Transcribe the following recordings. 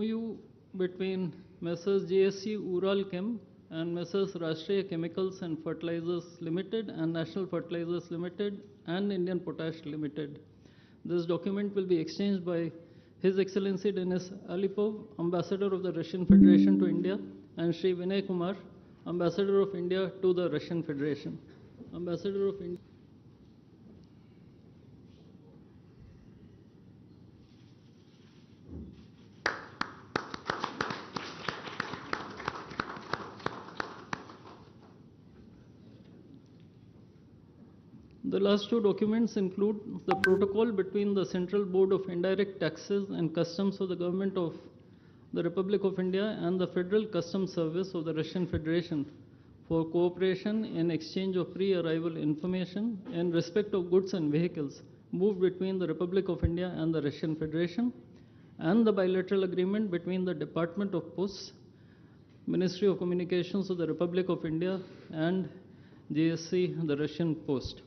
MOU between Messrs. GSC Ural Chem and Messrs. Rashtriya Chemicals and Fertilizers Limited and National Fertilizers Limited and Indian Potash Limited. This document will be exchanged by His Excellency Denis Alipov, Ambassador of the Russian Federation to India, and Shri Vinay Kumar, Ambassador of India to the Russian Federation. Ambassador of India. The last two documents include the protocol between the Central Board of Indirect Taxes and Customs of the Government of the Republic of India and the Federal Customs Service of the Russian Federation for cooperation in exchange of pre-arrival information in respect of goods and vehicles moved between the Republic of India and the Russian Federation, and the bilateral agreement between the Department of Posts, Ministry of Communications of the Republic of India, and GSC, the Russian Post.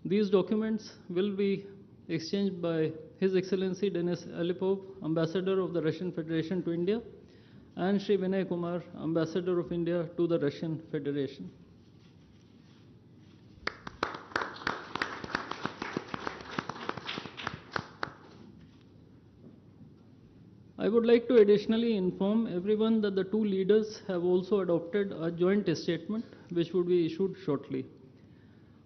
These documents will be exchanged by His Excellency Denis Alipov, Ambassador of the Russian Federation to India, and Shri Vinay Kumar, Ambassador of India to the Russian Federation. I would like to additionally inform everyone that the two leaders have also adopted a joint statement which would be issued shortly.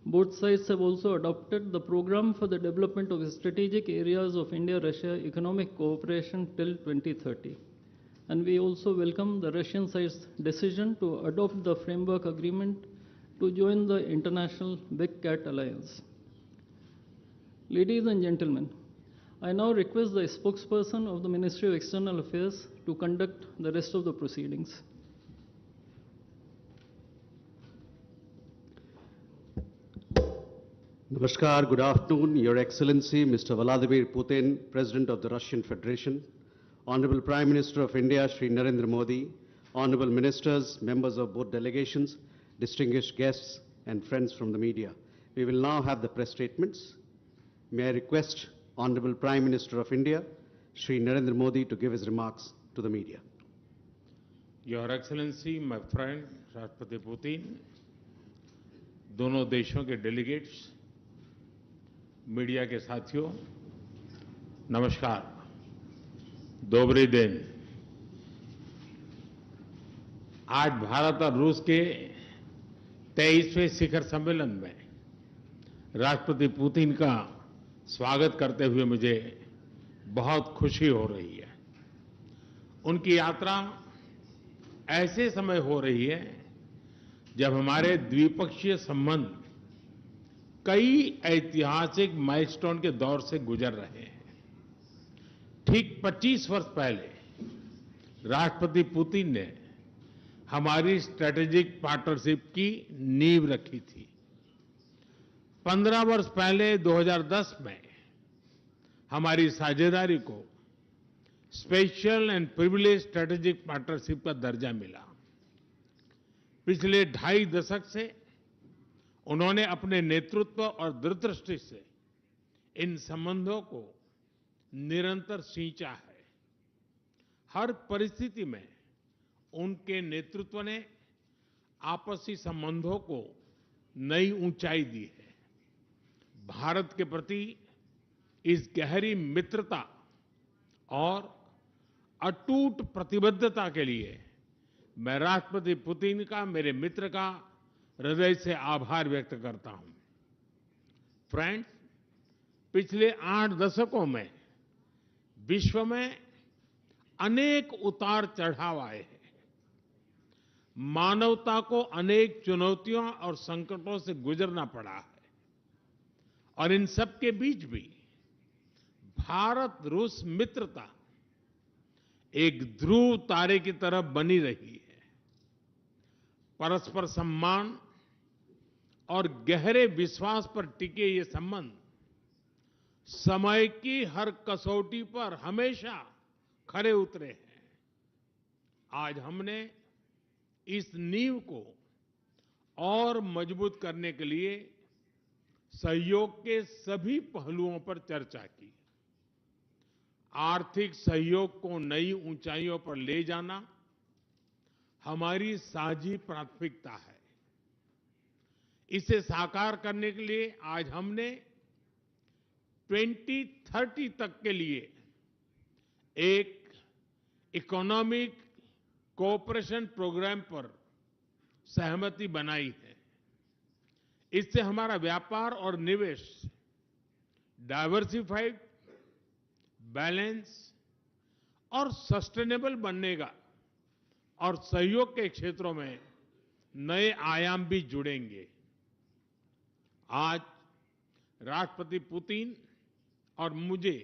Both sides have also adopted the program for the development of strategic areas of India-Russia economic cooperation till 2030. And we also welcome the Russian side's decision to adopt the framework agreement to join the International Big Cat Alliance. Ladies and gentlemen, I now request the spokesperson of the Ministry of External Affairs to conduct the rest of the proceedings. Namaskar, good afternoon, Your Excellency, Mr. Vladimir Putin, President of the Russian Federation, Honorable Prime Minister of India, Shri Narendra Modi, Honorable Ministers, members of both delegations, distinguished guests, and friends from the media. We will now have the press statements. May I request Honorable Prime Minister of India, Shri Narendra Modi, to give his remarks to the media. Your Excellency, my friend, Rashtrapati Putin, दोनों देशों के delegates, media के साथियों, नमस्कार, दोबरी दिन। आज भारत और रूस के 23वें शिखर सम्मेलन में राष्ट्रपति पुतिन का स्वागत करते हुए मुझे बहुत खुशी हो रही है। उनकी यात्रा ऐसे समय हो रही है जब हमारे द्विपक्षीय संबंध कई ऐतिहासिक माइलस्टोन के दौर से गुजर रहे हैं। ठीक 25 वर्ष पहले राष्ट्रपति पुतिन ने हमारी स्ट्रेटेजिक पार्टनरशिप की नींव रखी थी। 15 वर्ष पहले 2010 में हमारी साझेदारी को special and privilege strategic partnership का दर्जा मिला। पिछले 2.5 दशक से उन्होंने अपने नेतृत्व और दूरदृष्टि से इन संबंधों को निरंतर सींचा है। हर परिस्थिति में उनके नेतृत्व ने आपसी संबंधों को नई ऊंचाई दी है। भारत के प्रति इस गहरी मित्रता और अटूट प्रतिबद्धता के लिए मैं राष्ट्रपति पुतिन का, मेरे मित्र का हृदय से आभार व्यक्त करता हूं। फ्रेंड्स, पिछले 8 दशकों में विश्व में अनेक उतार चढ़ाव आए हैं। मानवता को अनेक चुनौतियों और संकटों से गुजरना पड़ा है, और इन सब के बीच भी भारत रूस मित्रता एक ध्रुव तारे की तरह बनी रही है। परस्पर सम्मान और गहरे विश्वास पर टिके ये संबंध समय की हर कसौटी पर हमेशा खरे उतरे हैं। आज हमने इस नींव को और मजबूत करने के लिए सहयोग के सभी पहलुओं पर चर्चा की। आर्थिक सहयोग को नई ऊंचाइयों पर ले जाना हमारी साझी प्राथमिकता है। इसे साकार करने के लिए आज हमने 2030 तक के लिए एक इकोनॉमिक कोऑपरेशन प्रोग्राम पर सहमति बनाई है। इससे हमारा व्यापार और निवेश डाइवर्सिफाइड, बैलेंस और सस्टेनेबल बनेगा और सहयोग के क्षेत्रों में नए आयाम भी जुड़ेंगे। आज राष्ट्रपति पुतिन और मुझे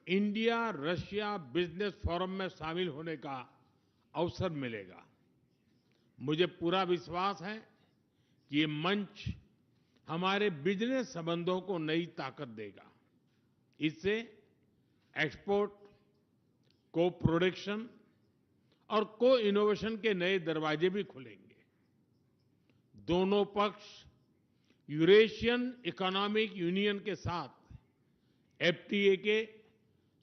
इंडिया रशिया बिजनेस फोरम में शामिल होने का अवसर मिलेगा। मुझे पूरा विश्वास है कि ये मंच हमारे बिजनेस संबंधों को नई ताकत देगा। इससे एक्सपोर्ट, को प्रोडक्शन और को इनोवेशन के नए दरवाजे भी खुलेंगे। दोनों पक्ष यूरेशियन इकोनॉमिक यूनियन के साथ एफटीए के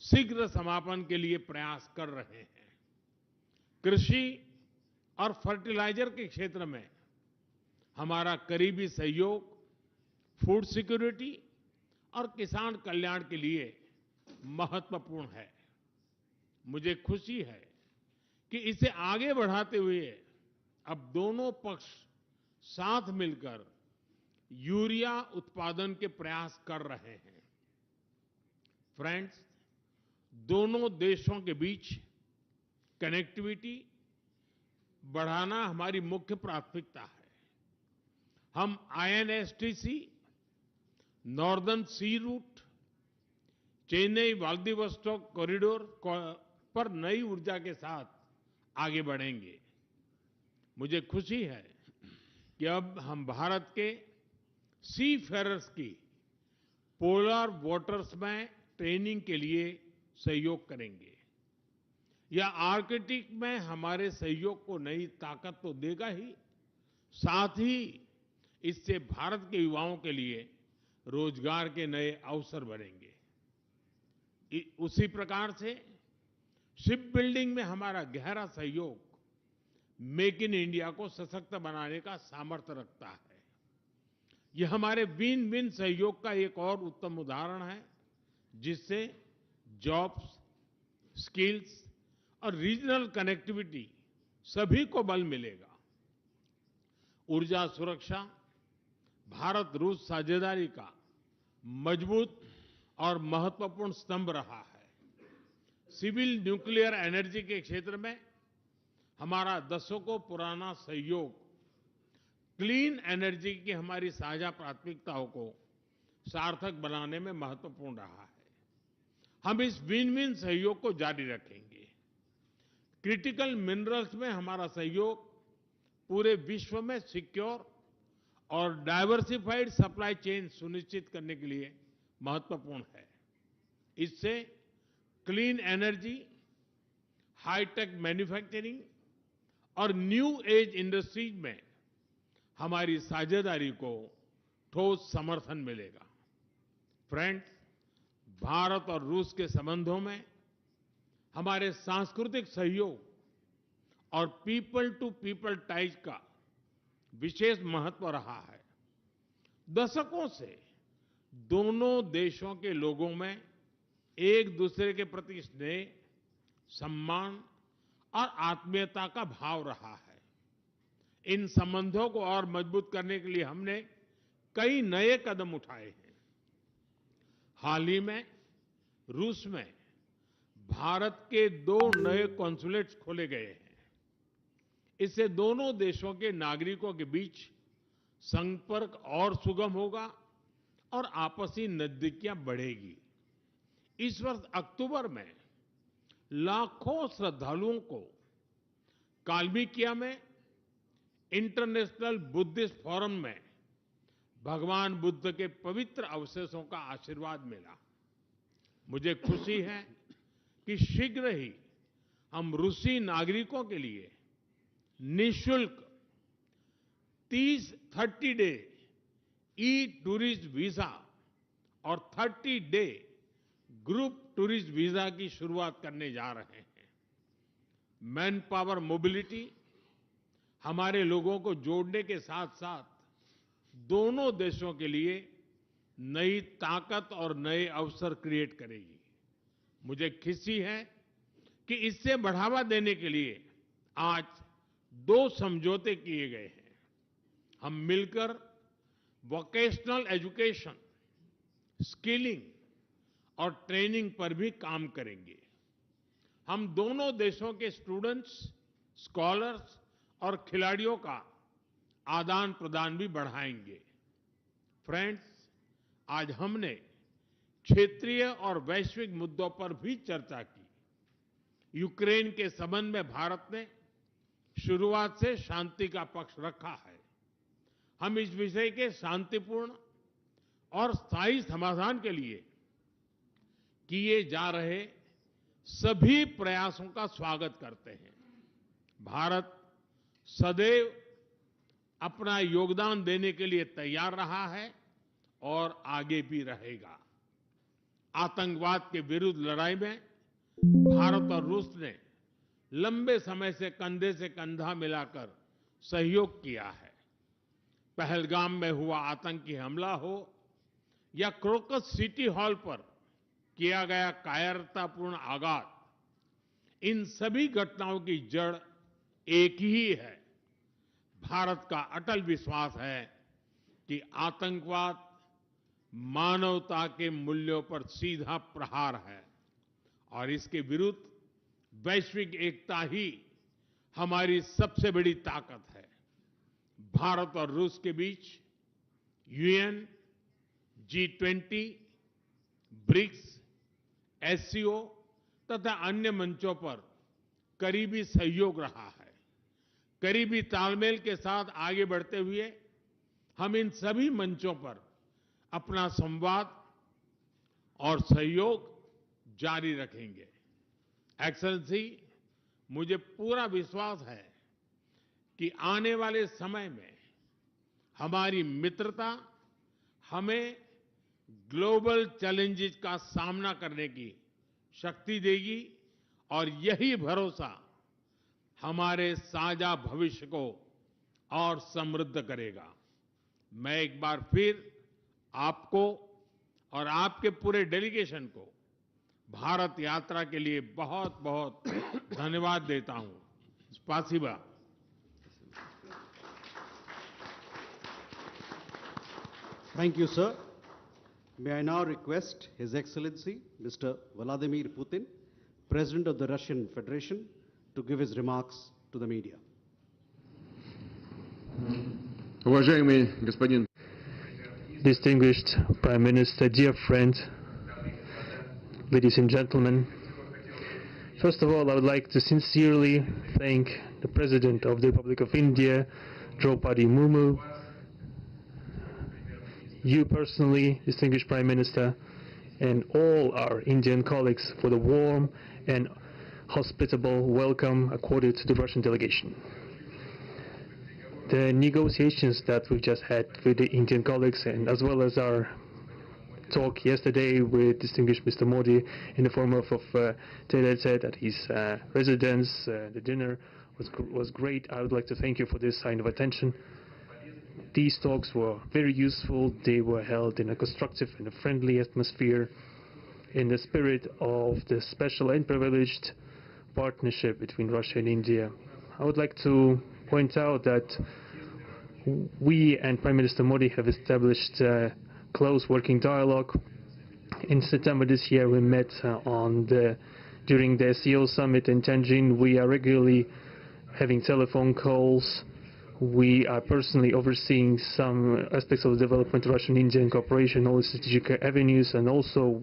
शीघ्र समापन के लिए प्रयास कर रहे हैं। कृषि और फर्टिलाइजर के क्षेत्र में हमारा करीबी सहयोग फूड सिक्योरिटी और किसान कल्याण के लिए महत्वपूर्ण है। मुझे खुशी है कि इसे आगे बढ़ाते हुए अब दोनों पक्ष साथ मिलकर यूरिया उत्पादन के प्रयास कर रहे हैं। फ्रेंड्स, दोनों देशों के बीच कनेक्टिविटी बढ़ाना हमारी मुख्य प्राथमिकता है। हम आईएनएसटीसी, नॉर्दर्न सी रूट, चेन्नई व्लादिवोस्टोक कॉरिडोर पर नई ऊर्जा के साथ आगे बढ़ेंगे। मुझे खुशी है कि अब हम भारत के सी फेरर्स की पोलर वाटर्स में ट्रेनिंग के लिए सहयोग करेंगे। यह आर्कटिक में हमारे सहयोग को नई ताकत तो देगा ही, साथ ही इससे भारत के युवाओं के लिए रोजगार के नए अवसर बनेंगे। उसी प्रकार से शिप बिल्डिंग में हमारा गहरा सहयोग मेक इन इंडिया को सशक्त बनाने का सामर्थ्य रखता है। यह हमारे विन विन सहयोग का एक और उत्तम उदाहरण है, जिससे जॉब्स, स्किल्स और रीजनल कनेक्टिविटी सभी को बल मिलेगा। ऊर्जा सुरक्षा भारत रूस साझेदारी का मजबूत और महत्वपूर्ण स्तंभ रहा है। सिविल न्यूक्लियर एनर्जी के क्षेत्र में हमारा दशकों पुराना सहयोग क्लीन एनर्जी की हमारी साझा प्राथमिकताओं को सार्थक बनाने में महत्वपूर्ण रहा है। हम इस विन विन सहयोग को जारी रखेंगे। क्रिटिकल मिनरल्स में हमारा सहयोग पूरे विश्व में सिक्योर और डाइवर्सिफाइड सप्लाई चेन सुनिश्चित करने के लिए महत्वपूर्ण है। इससे क्लीन एनर्जी, हाईटेक मैन्युफैक्चरिंग और न्यू एज इंडस्ट्रीज में हमारी साझेदारी को ठोस समर्थन मिलेगा। फ्रेंड्स, भारत और रूस के संबंधों में हमारे सांस्कृतिक सहयोग और पीपल टू पीपल टाइज का विशेष महत्व रहा है। दशकों से दोनों देशों के लोगों में एक दूसरे के प्रति स्नेह, सम्मान और आत्मीयता का भाव रहा है। इन संबंधों को और मजबूत करने के लिए हमने कई नए कदम उठाए हैं। हाल ही में रूस में भारत के 2 नए कॉन्सुलेट्स खोले गए हैं। इससे दोनों देशों के नागरिकों के बीच संपर्क और सुगम होगा और आपसी नजदीकियां बढ़ेगी। इस वर्ष अक्टूबर में लाखों श्रद्धालुओं को काल्मिकिया में इंटरनेशनल बुद्धिस्ट फोरम में भगवान बुद्ध के पवित्र अवशेषों का आशीर्वाद मिला। मुझे खुशी है कि शीघ्र ही हम रूसी नागरिकों के लिए निःशुल्क 30 डे ई टूरिस्ट वीजा और 30 डे ग्रुप टूरिस्ट वीजा की शुरुआत करने जा रहे हैं। मैन पावर मोबिलिटी हमारे लोगों को जोड़ने के साथ साथ दोनों देशों के लिए नई ताकत और नए अवसर क्रिएट करेगी। मुझे खुशी है कि इससे बढ़ावा देने के लिए आज 2 समझौते किए गए हैं। हम मिलकर वोकेशनल एजुकेशन, स्किलिंग और ट्रेनिंग पर भी काम करेंगे। हम दोनों देशों के स्टूडेंट्स, स्कॉलर्स और खिलाड़ियों का आदान प्रदान भी बढ़ाएंगे। फ्रेंड्स, आज हमने क्षेत्रीय और वैश्विक मुद्दों पर भी चर्चा की। यूक्रेन के संबंध में भारत ने शुरुआत से शांति का पक्ष रखा है। हम इस विषय के शांतिपूर्ण और स्थायी समाधान के लिए किए जा रहे सभी प्रयासों का स्वागत करते हैं। भारत सदैव अपना योगदान देने के लिए तैयार रहा है और आगे भी रहेगा। आतंकवाद के विरुद्ध लड़ाई में भारत और रूस ने लंबे समय से कंधा मिलाकर सहयोग किया है। पहलगाम में हुआ आतंकी हमला हो या क्रोकस सिटी हॉल पर किया गया कायरतापूर्ण आघात, इन सभी घटनाओं की जड़ एक ही है। भारत का अटल विश्वास है कि आतंकवाद मानवता के मूल्यों पर सीधा प्रहार है और इसके विरुद्ध वैश्विक एकता ही हमारी सबसे बड़ी ताकत है। भारत और रूस के बीच यूएन, G20, ब्रिक्स, एससीओ तथा अन्य मंचों पर करीबी सहयोग रहा है। करीबी तालमेल के साथ आगे बढ़ते हुए हम इन सभी मंचों पर अपना संवाद और सहयोग जारी रखेंगे। एक्सेलेंसी, मुझे पूरा विश्वास है कि आने वाले समय में हमारी मित्रता हमें ग्लोबल चैलेंजेस का सामना करने की शक्ति देगी और यही भरोसा हमारे साझा भविष्य को और समृद्ध करेगा। मैं एक बार फिर आपको और आपके पूरे डेलीगेशन को भारत यात्रा के लिए बहुत बहुत धन्यवाद देता हूं। स्पासिबा। Thank you, sir. May I now request His Excellency Mr. Vladimir Putin, President of the Russian Federation, to give his remarks to the media. Уважаемый господин Distinguished Prime Minister, dear friend, ladies and gentlemen, first of all, I would like to sincerely thank the President of the Republic of India, Draupadi Murmu, you personally, distinguished Prime Minister, and all our Indian colleagues for the warm and hospitable welcome accorded to the Russian delegation. The negotiations that we've just had with the Indian colleagues, and as well as our talk yesterday with distinguished Mr. Modi in the form of Trinetri at his residence, the dinner was great. I would like to thank you for this sign of attention. These talks were very useful. They were held in a constructive and a friendly atmosphere, in the spirit of the special and privileged partnership between Russia and India. I would like to point out that we and Prime Minister Modi have established a close working dialogue. In September this year, we met during the SEO summit in Tianjin. We are regularly having telephone calls. We are personally overseeing some aspects of the development of Russian-Indian cooperation, all the strategic avenues, and also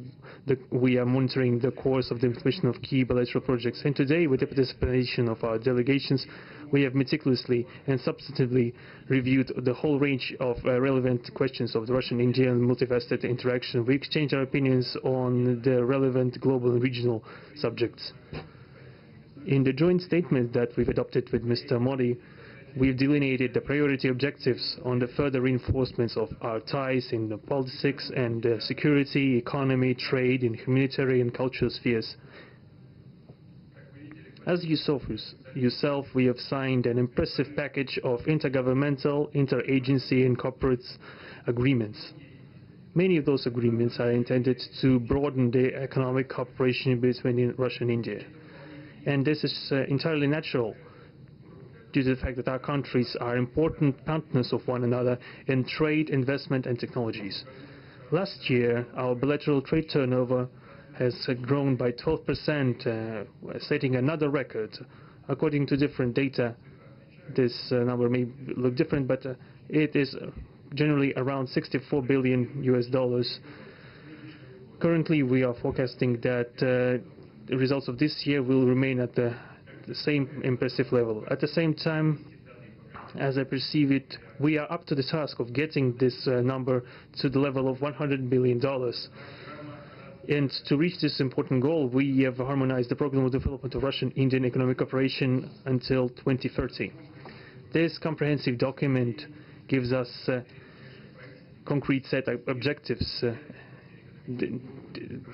we are monitoring the course of the implementation of key bilateral projects. And today, with the participation of our delegations, we have meticulously and substantively reviewed the whole range of relevant questions of the Russian-Indian multifaceted interaction. We exchange our opinions on the relevant global and regional subjects. In the joint statement that we've adopted with Mr. Modi, We've delineated the priority objectives on the further reinforcements of our ties in the politics and security, economy, trade, in humanitarian and cultural spheres. As you saw for yourself, we have signed an impressive package of intergovernmental, interagency and corporate agreements. Many of those agreements are intended to broaden the economic cooperation between Russia and India. And this is entirely natural due to the fact that our countries are important partners of one another in trade, investment and technologies. Last year, our bilateral trade turnover has grown by 12%, setting another record. According to different data, this number may look different, but it is generally around $64 billion US. Currently, we are forecasting that the results of this year will remain at the same impressive level. At the same time, as I perceive it, we are up to the task of getting this number to the level of $100 billion. And to reach this important goal, we have harmonized the program of development of Russian-Indian economic cooperation until 2030. This comprehensive document gives us a concrete set of objectives. The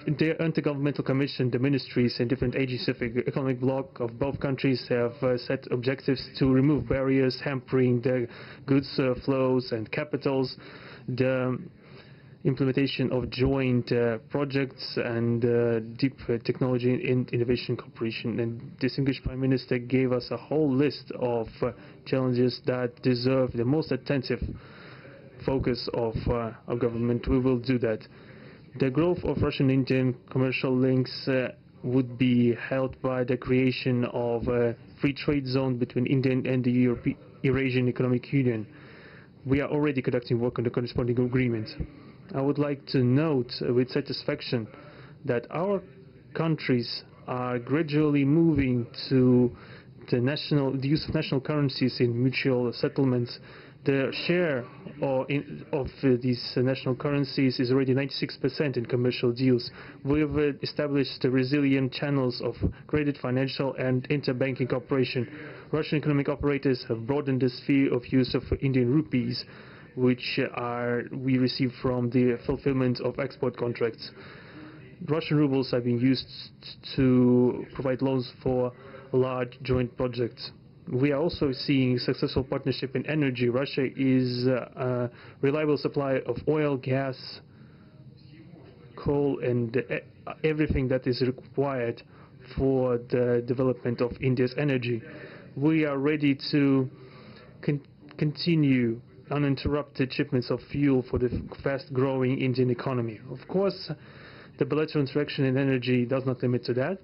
Intergovernmental Commission, the ministries and different agencies of the economic bloc of both countries have set objectives to remove barriers hampering the goods flows and capitals, the implementation of joint projects and deep technology and innovation cooperation. And distinguished Prime Minister gave us a whole list of challenges that deserve the most attentive focus of our government. We will do that. The growth of Russian-Indian commercial links would be helped by the creation of a free trade zone between India and the Eurasian Economic Union. We are already conducting work on the corresponding agreement. I would like to note with satisfaction that our countries are gradually moving to the use of national currencies in mutual settlements. The share of these national currencies is already 96% in commercial deals. We have established resilient channels of credit, financial and interbanking cooperation. Russian economic operators have broadened the sphere of use of Indian rupees, which we receive from the fulfillment of export contracts. Russian rubles are being used to provide loans for large joint projects. We are also seeing successful partnership in energy. Russia is a reliable supplier of oil, gas, coal and everything that is required for the development of India's energy. We are ready to continue uninterrupted shipments of fuel for the fast-growing Indian economy. Of course, the bilateral interaction in energy does not limit to that.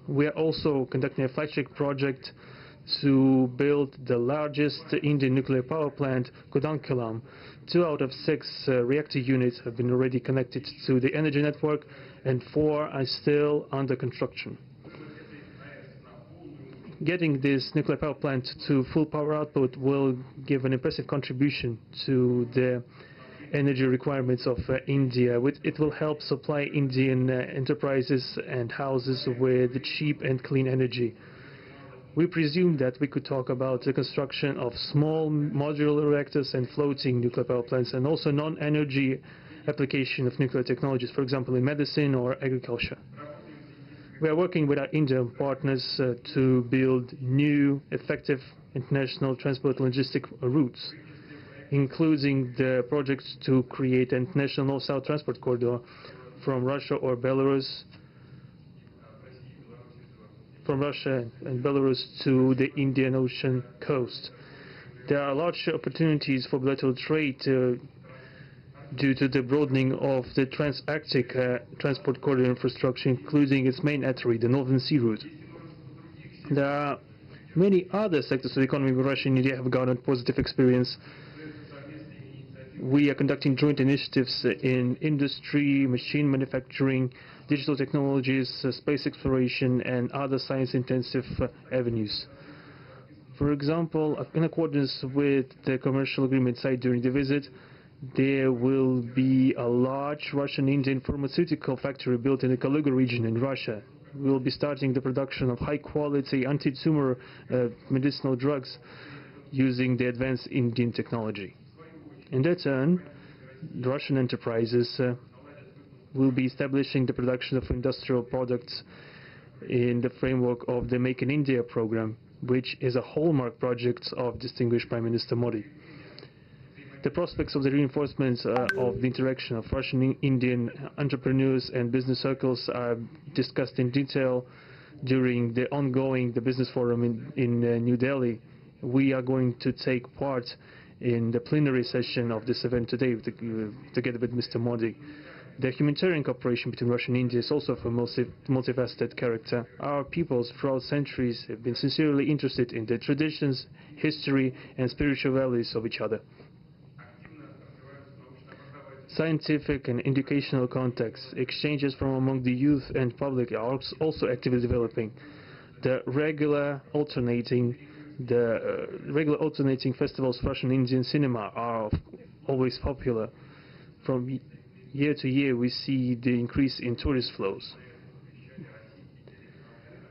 We are also conducting a flagship project to build the largest Indian nuclear power plant, Kudankulam. 2 out of 6 reactor units have been already connected to the energy network and 4 are still under construction. Getting this nuclear power plant to full power output will give an impressive contribution to the energy requirements of India. It will help supply Indian enterprises and houses with cheap and clean energy. We presume that we could talk about the construction of small modular reactors and floating nuclear power plants, and also non-energy application of nuclear technologies, for example in medicine or agriculture. We are working with our Indian partners to build new, effective international transport logistic routes, including the projects to create an international north-south transport corridor from Russia and Belarus to the Indian Ocean coast. There are large opportunities for bilateral trade due to the broadening of the Trans-Arctic transport corridor infrastructure, including its main artery, the Northern Sea Route. There are many other sectors of the economy where Russia and India have garnered positive experience. We are conducting joint initiatives in industry, machine manufacturing, digital technologies, space exploration, and other science-intensive avenues. For example, in accordance with the commercial agreement signed during the visit, there will be a large Russian-Indian pharmaceutical factory built in the Kaluga region in Russia. we will be starting the production of high-quality anti-tumor medicinal drugs using the advanced Indian technology. In their turn, the Russian enterprises will be establishing the production of industrial products in the framework of the Make in India program, which is a hallmark project of distinguished Prime Minister Modi. The prospects of the reinforcement of the interaction of Russian-Indian entrepreneurs and business circles are discussed in detail during the ongoing Business Forum in New Delhi. We are going to take part in the plenary session of this event today together with Mr. Modi. The humanitarian cooperation between Russia and India is also of a multifaceted character. Our peoples throughout centuries have been sincerely interested in the traditions, history and spiritual values of each other. Scientific and educational contacts, exchanges from among the youth and public are also actively developing. The regular alternating festivals of Russian Indian cinema are always popular. From year to year we see the increase in tourist flows.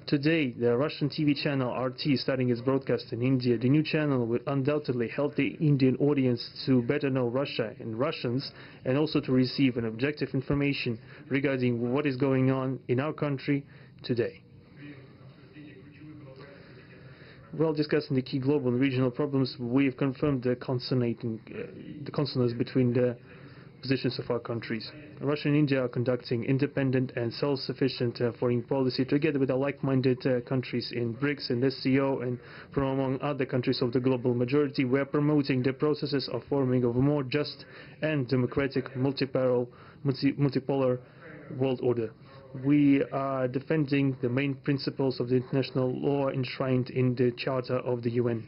Today, the Russian TV channel RT is starting its broadcast in India. The new channel will undoubtedly help the Indian audience to better know Russia and Russians, and also to receive an objective information regarding what is going on in our country today. While discussing the key global and regional problems, we have confirmed the consonance between the positions of our countries. Russia and India are conducting independent and self-sufficient foreign policy together with our like-minded countries in BRICS and SCO, and from among other countries of the global majority. We are promoting the processes of forming of a more just and democratic multipolar world order. We are defending the main principles of the international law enshrined in the Charter of the UN.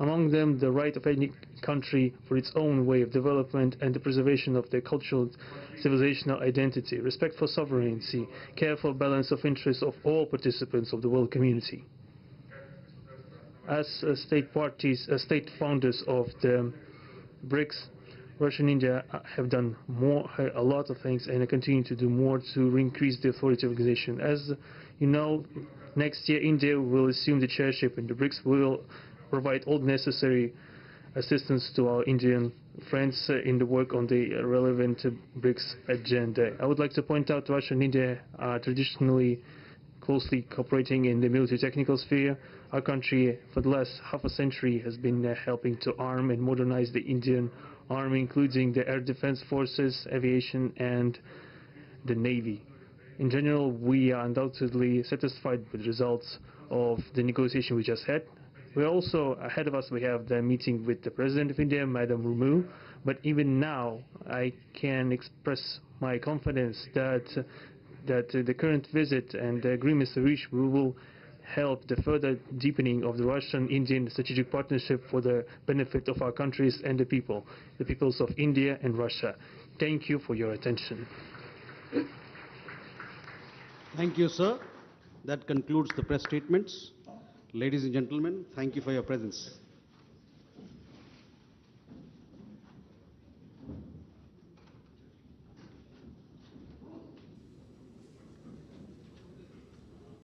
Among them, the right of any country for its own way of development and the preservation of their cultural civilizational identity, respect for sovereignty, careful balance of interests of all participants of the world community. As state founders of the BRICS, Russia and India have done a lot of things and continue to do more to increase the authority of the organization. As you know, next year India will assume the chairship, and the BRICS will provide all necessary assistance to our Indian friends in the work on the relevant BRICS agenda. I would like to point out Russia and India are traditionally closely cooperating in the military technical sphere. Our country for the last half a century has been helping to arm and modernize the Indian Army, including the air defense forces, aviation and the Navy. In general, we are undoubtedly satisfied with the results of the negotiation we just had. We also, ahead of us, we have the meeting with the President of India, Madam Murmu. But even now, I can express my confidence that the current visit and the agreements reached will help the further deepening of the Russian-Indian strategic partnership for the benefit of our countries and the peoples of India and Russia. Thank you for your attention. Thank you, sir. That concludes the press statements. Ladies and gentlemen, thank you for your presence.